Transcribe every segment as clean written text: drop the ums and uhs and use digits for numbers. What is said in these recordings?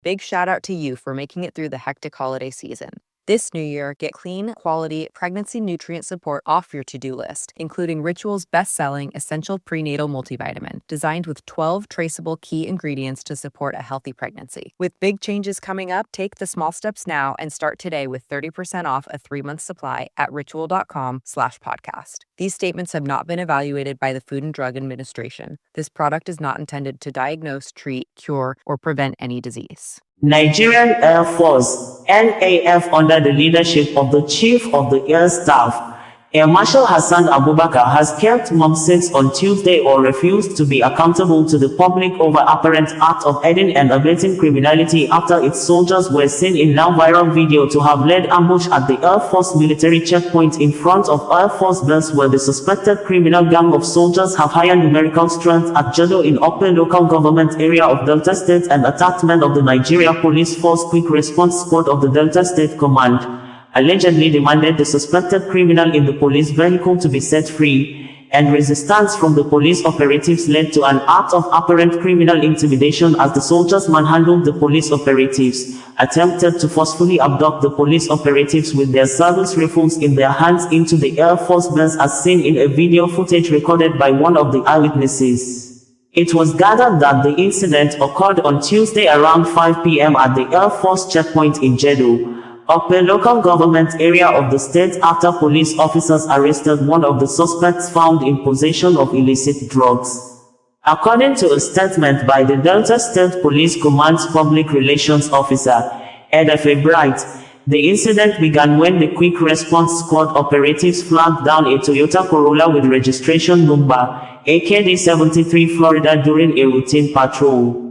Big shout out to you for making it through the hectic holiday season. This new year, get clean, quality, pregnancy nutrient support off your to-do list, including Ritual's best-selling Essential Prenatal Multivitamin, designed with 12 traceable key ingredients to support a healthy pregnancy. With big changes coming up, take the small steps now and start today with 30% off a 3-month supply at ritual.com/podcast. These statements have not been evaluated by the Food and Drug Administration. This product is not intended to diagnose, treat, cure, or prevent any disease. Nigerian Air Force, NAF, under the leadership of the Chief of the Air Staff, Air Marshal Hasan Abubakar, has kept mum since on Tuesday or refused to be accountable to the public over apparent act of aiding and abetting criminality after its soldiers were seen in now viral video to have led ambush at the Air Force military checkpoint in front of Air Force Base, where the suspected criminal gang of soldiers have higher numerical strength at Jeddo in Okpe local government area of Delta State and attacked men of the Nigeria Police Force Quick Response Squad of the Delta State Command. Allegedly demanded the suspected criminal in the police vehicle to be set free, and resistance from the police operatives led to an act of apparent criminal intimidation as the soldiers manhandled the police operatives, attempted to forcefully abduct the police operatives with their service rifles in their hands into the Air Force Base, as seen in a video footage recorded by one of the eyewitnesses. It was gathered that the incident occurred on Tuesday around 5 p.m. at the Air Force checkpoint in Jeddo, Okpe local government area of the state, after police officers arrested one of the suspects found in possession of illicit drugs. According to a statement by the Delta State Police Command's Public Relations Officer, NAF Bright, the incident began when the Quick Response Squad operatives flagged down a Toyota Corolla with registration number AKD 73 Florida during a routine patrol.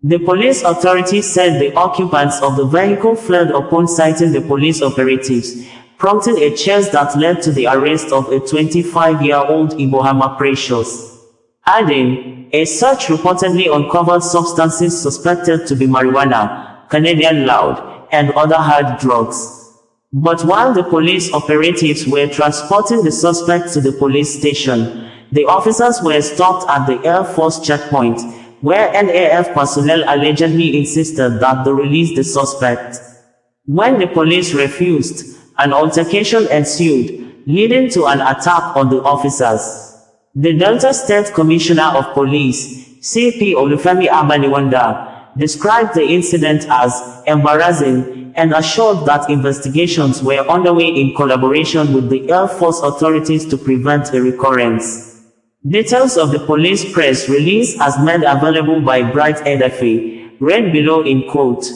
The police authorities said the occupants of the vehicle fled upon sighting the police operatives, prompting a chase that led to the arrest of a 25-year-old Ibohama Precious. Adding, a search reportedly uncovered substances suspected to be marijuana, Canadian loud, and other hard drugs. But while the police operatives were transporting the suspect to the police station, the officers were stopped at the Air Force checkpoint, where NAF personnel allegedly insisted that they release the suspect. When the police refused, an altercation ensued, leading to an attack on the officers. The Delta State Commissioner of Police, CP Olufemi Abaniwanda, described the incident as embarrassing and assured that investigations were underway in collaboration with the Air Force authorities to prevent a recurrence. Details of the police press release as made available by Bright NAF, read below in quote.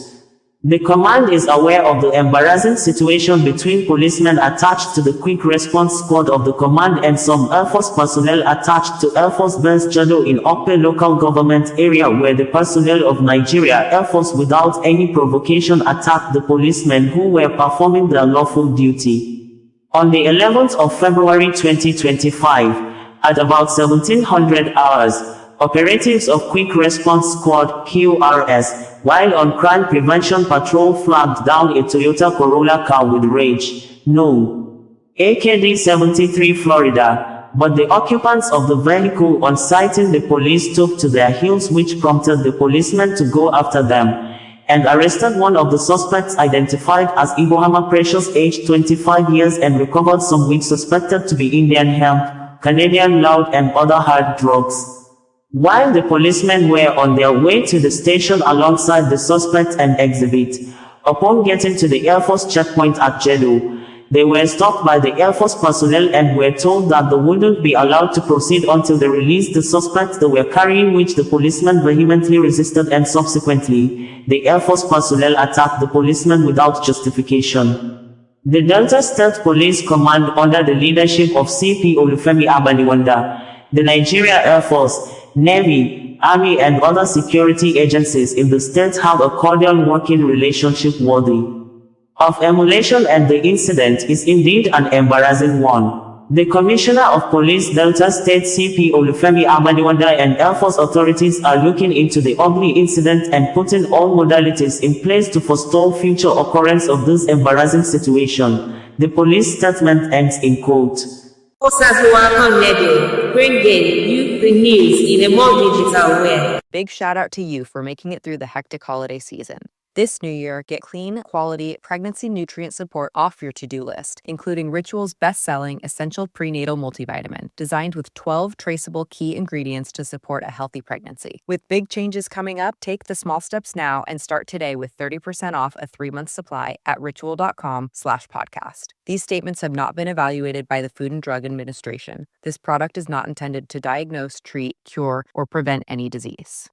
The command is aware of the embarrassing situation between policemen attached to the Quick Response Squad of the command and some Air Force personnel attached to Air Force Base Jeddo in Okpe local government area, where the personnel of Nigeria Air Force without any provocation attacked the policemen who were performing their lawful duty. On the 11th of February 2025, at about 1700 hours, operatives of Quick Response Squad QRS, while on crime prevention patrol, flagged down a Toyota Corolla car with rage, no. AKD 73 Florida, but the occupants of the vehicle, on sighting the police, took to their heels, which prompted the policemen to go after them, and arrested one of the suspects identified as Ibohama Precious, aged 25 years, and recovered some weed suspected to be Indian hemp, Canadian loud, and other hard drugs. While the policemen were on their way to the station alongside the suspect and exhibit, upon getting to the Air Force checkpoint at Jeddo, they were stopped by the Air Force personnel and were told that they wouldn't be allowed to proceed until they released the suspect they were carrying, which the policemen vehemently resisted, and subsequently, the Air Force personnel attacked the policemen without justification. The Delta State Police Command, under the leadership of CP Olufemi Abaniwanda, the Nigeria Air Force, Navy, Army, and other security agencies in the state have a cordial working relationship worthy of emulation, and the incident is indeed an embarrassing one. The Commissioner of Police Delta State CP Olufemi Abaniwanda and Air Force authorities are looking into the ugly incident and putting all modalities in place to forestall future occurrence of this embarrassing situation. The police statement ends in quote. bringing you the news in a more digital way. Big shout out to you for making it through the hectic holiday season. This new year, get clean, quality, pregnancy nutrient support off your to-do list, including Ritual's best-selling Essential Prenatal Multivitamin, designed with 12 traceable key ingredients to support a healthy pregnancy. With big changes coming up, take the small steps now and start today with 30% off a 3-month supply at ritual.com/podcast. These statements have not been evaluated by the Food and Drug Administration. This product is not intended to diagnose, treat, cure, or prevent any disease.